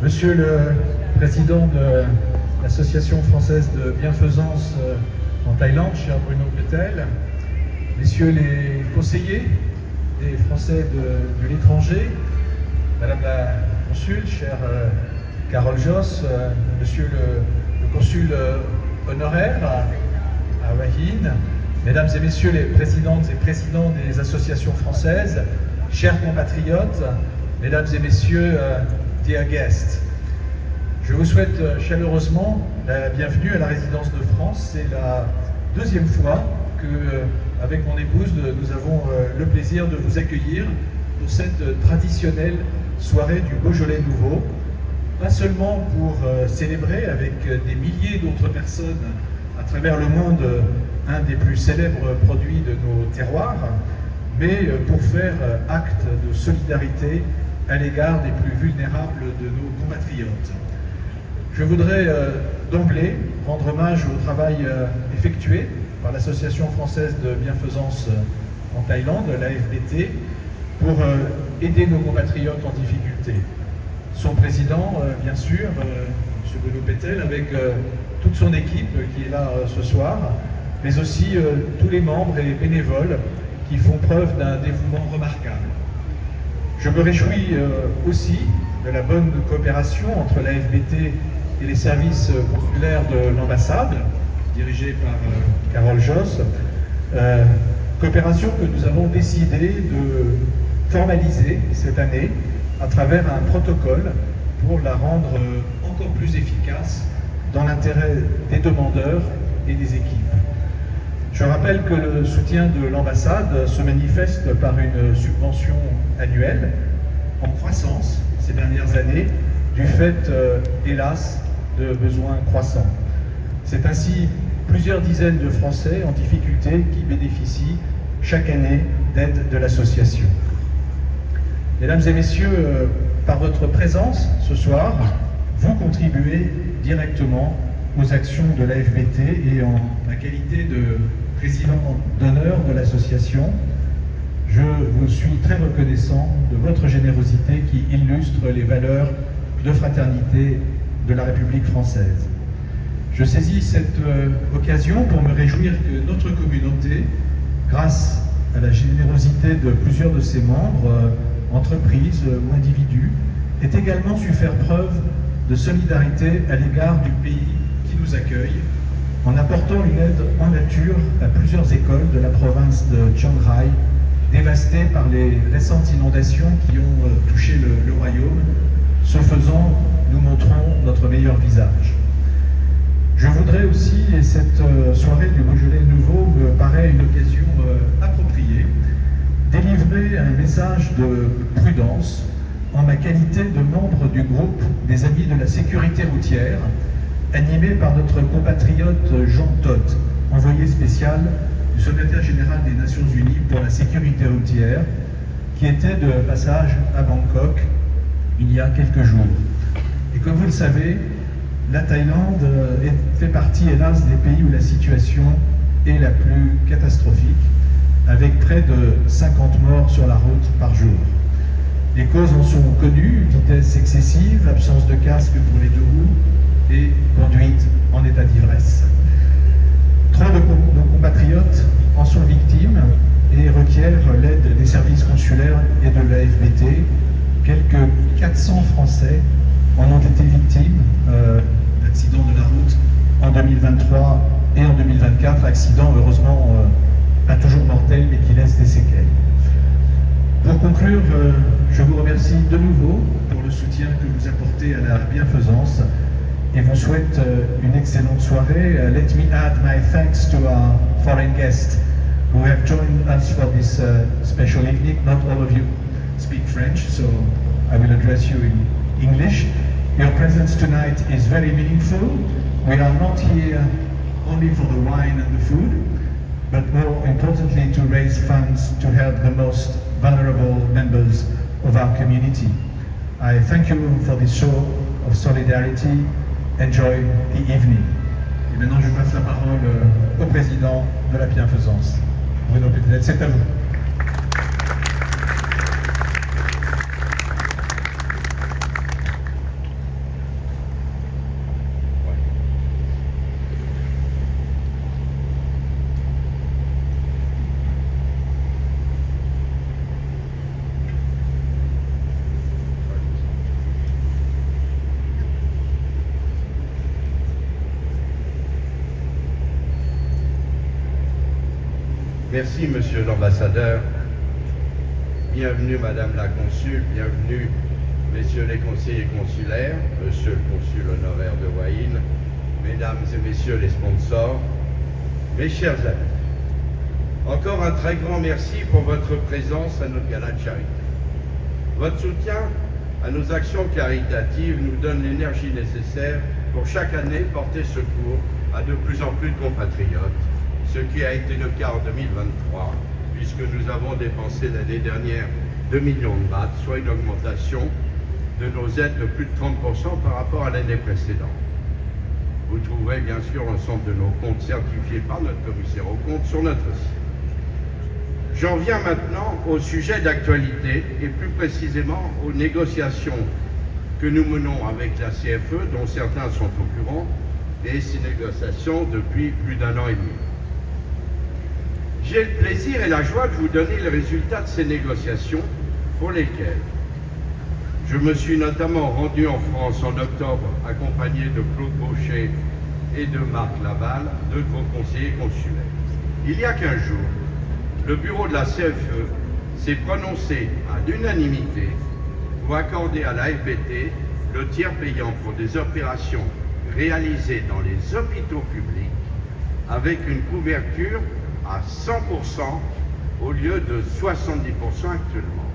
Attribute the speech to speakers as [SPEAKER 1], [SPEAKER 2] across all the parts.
[SPEAKER 1] Monsieur le Président de l'Association française de bienfaisance en Thaïlande, cher Bruno Petel, Messieurs les conseillers des Français de l'étranger, Madame la Consul, chère Carole Josse, Monsieur le Consul honoraire à Wahin, Mesdames et Messieurs les présidentes et présidents des associations françaises, chers compatriotes, Mesdames et Messieurs, dear guests, je vous souhaite chaleureusement la bienvenue à la résidence de France. C'est la deuxième fois que, avec mon épouse, nous avons le plaisir de vous accueillir pour cette traditionnelle soirée du Beaujolais nouveau. Pas seulement pour célébrer avec des milliers d'autres personnes à travers le monde un des plus célèbres produits de nos terroirs, mais pour faire acte de solidarité à l'égard des plus vulnérables de nos compatriotes. Je voudrais d'emblée rendre hommage au travail effectué par l'Association française de bienfaisance en Thaïlande, l'AFBT, pour aider nos compatriotes en difficulté. Son président, bien sûr, M. Bruno Petel, avec toute son équipe qui est là ce soir, mais aussi tous les membres et bénévoles qui font preuve d'un dévouement remarquable. Je me réjouis aussi de la bonne coopération entre l'AFBT et les services consulaires de l'ambassade, dirigés par Carole Josse, coopération que nous avons décidé de formaliser cette année à travers un protocole pour la rendre encore plus efficace dans l'intérêt des demandeurs et des équipes. Je rappelle que le soutien de l'ambassade se manifeste par une subvention annuelle en croissance ces dernières années du fait, hélas, de besoins croissants. C'est ainsi plusieurs dizaines de Français en difficulté qui bénéficient chaque année d'aide de l'association. Mesdames et Messieurs, par votre présence ce soir, vous contribuez directement aux actions de l'AFBT et en ma qualité de président d'honneur de l'association, je vous suis très reconnaissant de votre générosité qui illustre les valeurs de fraternité de la République française. Je saisis cette occasion pour me réjouir que notre communauté, grâce à la générosité de plusieurs de ses membres, entreprises ou individus, ait également su faire preuve de solidarité à l'égard du pays qui nous accueille, en apportant une aide en nature à plusieurs écoles de la province de Chiang Rai, dévastées par les récentes inondations qui ont touché le royaume. Ce faisant, nous montrons notre meilleur visage. Je voudrais aussi, et cette soirée du Beaujolais nouveau me paraît une occasion appropriée, délivrer un message de prudence en ma qualité de membre du groupe des Amis de la Sécurité routière, animé par notre compatriote Jean Todt, envoyé spécial du secrétaire général des Nations Unies pour la sécurité routière, qui était de passage à Bangkok il y a quelques jours. Et comme vous le savez, la Thaïlande fait partie, hélas, des pays où la situation est la plus catastrophique, avec près de 50 morts sur la route par jour. Les causes en sont connues: vitesse excessive, absence de casque pour les deux roues et conduite en état d'ivresse. Trop de nos compatriotes en sont victimes et requièrent l'aide des services consulaires et de l'AFBT. Quelques 400 Français en ont été victimes d'accidents de la route en 2023 et en 2024, accidents heureusement pas toujours mortels mais qui laissent des séquelles. Pour conclure, je vous remercie de nouveau pour le soutien que vous apportez à la bienfaisance et vous souhaite une excellente soirée. Let me add my thanks to our foreign guests who have joined us for this special evening. Not all of you speak French, so I will address you in English. Your presence tonight is very meaningful. We are not here only for the wine and the food, but more importantly to raise funds to help the most vulnerable members of our community. I thank you for this show of solidarity. Enjoy the evening. Et maintenant, je passe la parole au président de la bienfaisance, Bruno Petel. C'est à vous.
[SPEAKER 2] Merci, monsieur l'ambassadeur. Bienvenue, madame la consul. Bienvenue, messieurs les conseillers consulaires, monsieur le consul honoraire de Huaïn, mesdames et messieurs les sponsors, mes chers amis. Encore un très grand merci pour votre présence à notre gala de charité. Votre soutien à nos actions caritatives nous donne l'énergie nécessaire pour chaque année porter secours à de plus en plus de compatriotes, ce qui a été le cas en 2023, puisque nous avons dépensé l'année dernière 2 millions de bahts, soit une augmentation de nos aides de plus de 30% par rapport à l'année précédente. Vous trouverez bien sûr l'ensemble de nos comptes certifiés par notre commissaire aux comptes sur notre site. J'en viens maintenant au sujet d'actualité et plus précisément aux négociations que nous menons avec la CFE, dont certains sont au courant, et ces négociations depuis plus d'1 an et demi. J'ai le plaisir et la joie de vous donner le résultat de ces négociations pour lesquelles je me suis notamment rendu en France en octobre accompagné de Claude Bauchet et de Marc Laval, deux conseillers consulaires. Il y a 15 jours, le bureau de la CFE s'est prononcé à l'unanimité pour accorder à l'AFBT le tiers payant pour des opérations réalisées dans les hôpitaux publics avec une couverture à 100% au lieu de 70% actuellement.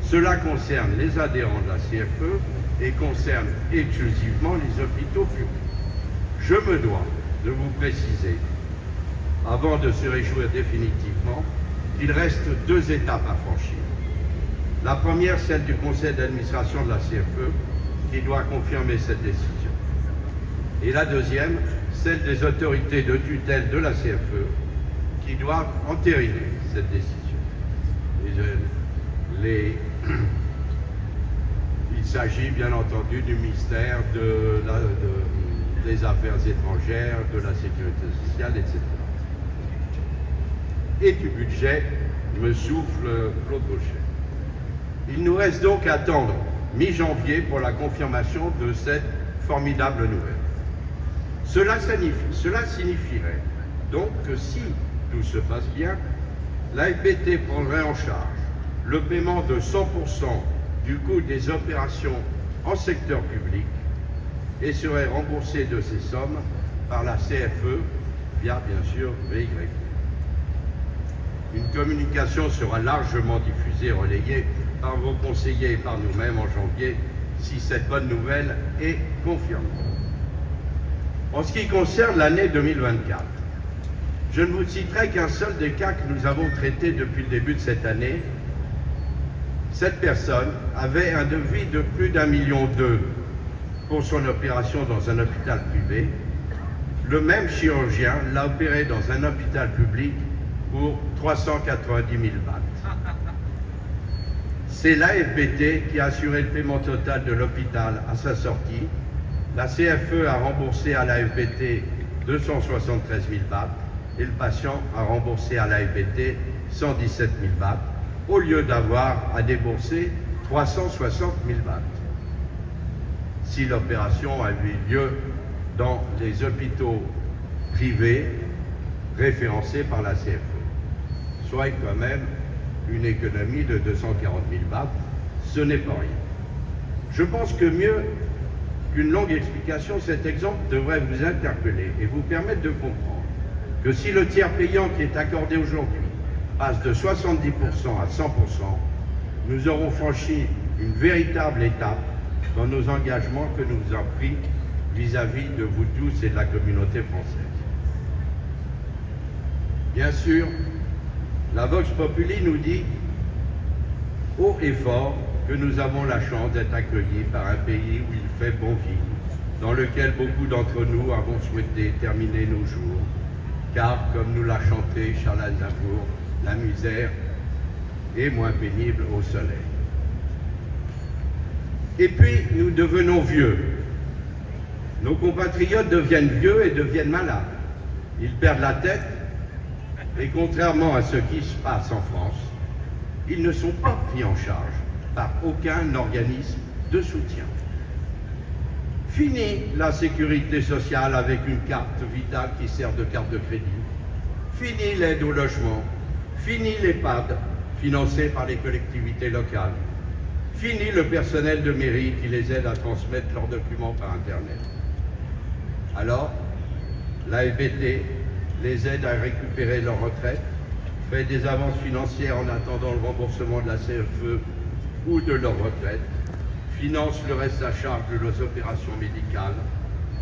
[SPEAKER 2] Cela concerne les adhérents de la CFE et concerne exclusivement les hôpitaux publics. Je me dois de vous préciser, avant de se réjouir définitivement, qu'il reste 2 étapes à franchir. La première, celle du conseil d'administration de la CFE, qui doit confirmer cette décision. Et la deuxième, celle des autorités de tutelle de la CFE, qui doivent entériner cette décision. Il s'agit bien entendu du ministère des Affaires étrangères, de la Sécurité sociale, etc. Et du budget, me souffle Claude Bauchet. Il nous reste donc à attendre mi-janvier pour la confirmation de cette formidable nouvelle. Cela signifierait donc que si tout se passe bien, l'AFBT prendrait en charge le paiement de 100% du coût des opérations en secteur public et serait remboursé de ces sommes par la CFE via bien sûr VY. Une communication sera largement diffusée et relayée par vos conseillers et par nous-mêmes en janvier si cette bonne nouvelle est confirmée. En ce qui concerne l'année 2024, je ne vous citerai qu'un seul des cas que nous avons traités depuis le début de cette année. Cette personne avait un devis de plus d'1,2 million pour son opération dans un hôpital privé. Le même chirurgien l'a opéré dans un hôpital public pour 390 000 bahts. C'est l'AFBT qui a assuré le paiement total de l'hôpital à sa sortie. La CFE a remboursé à l'AFBT 273 000 bahts et le patient a remboursé à l'AFBT 117 000 bahts au lieu d'avoir à débourser 360 000 bahts. Si l'opération a eu lieu dans les hôpitaux privés référencés par la CFE, soit quand même une économie de 240 000 bahts, ce n'est pas rien. Je pense que mieux qu'une longue explication, cet exemple devrait vous interpeller et vous permettre de comprendre que si le tiers payant qui est accordé aujourd'hui passe de 70% à 100%, nous aurons franchi une véritable étape dans nos engagements que nous avons pris vis-à-vis de vous tous et de la communauté française. Bien sûr, la Vox Populi nous dit haut et fort que nous avons la chance d'être accueillis par un pays où il fait bon vivre, dans lequel beaucoup d'entre nous avons souhaité terminer nos jours, car, comme nous l'a chanté Charles Aznavour, la misère est moins pénible au soleil. Et puis, nous devenons vieux. Nos compatriotes deviennent vieux et deviennent malades. Ils perdent la tête, et contrairement à ce qui se passe en France, ils ne sont pas pris en charge par aucun organisme de soutien. Fini la sécurité sociale avec une carte vitale qui sert de carte de crédit. Fini l'aide au logement, fini l'EHPAD financé par les collectivités locales, fini le personnel de mairie qui les aide à transmettre leurs documents par Internet. Alors, l'AFBT les aide à récupérer leur retraite, fait des avances financières en attendant le remboursement de la CFE ou de leur retraite, finance le reste à charge de leurs opérations médicales,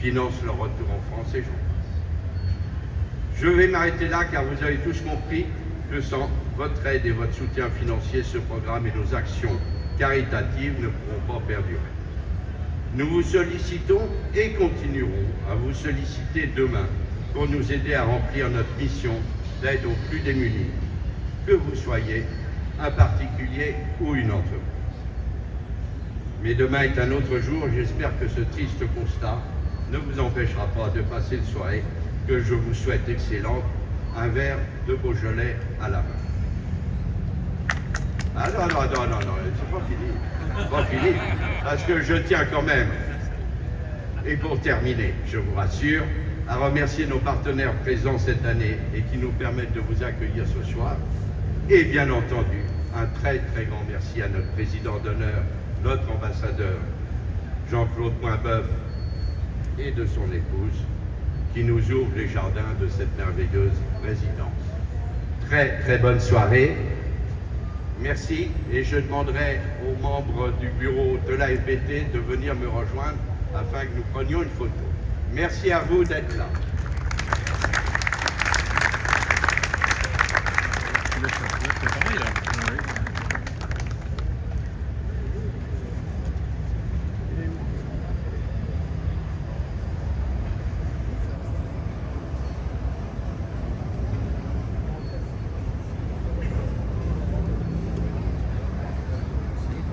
[SPEAKER 2] finance leur retour en France et j'en passe. Je vais m'arrêter là car vous avez tous compris que sans votre aide et votre soutien financier, ce programme et nos actions caritatives ne pourront pas perdurer. Nous vous sollicitons et continuerons à vous solliciter demain pour nous aider à remplir notre mission d'aide aux plus démunis, que vous soyez un particulier ou une entreprise. Mais demain est un autre jour et j'espère que ce triste constat ne vous empêchera pas de passer une soirée que je vous souhaite excellente, un verre de Beaujolais à la main. Ah non, c'est pas fini. Pas fini, parce que je tiens quand même. Et pour terminer, je vous rassure, à remercier nos partenaires présents cette année et qui nous permettent de vous accueillir ce soir. Et bien entendu, un très grand merci à notre président d'honneur, notre ambassadeur Jean-Claude Poinbeuf et de son épouse, qui nous ouvre les jardins de cette merveilleuse résidence. Très bonne soirée. Merci et je demanderai aux membres du bureau de l'AFBT de venir me rejoindre afin que nous prenions une photo. Merci à vous d'être là.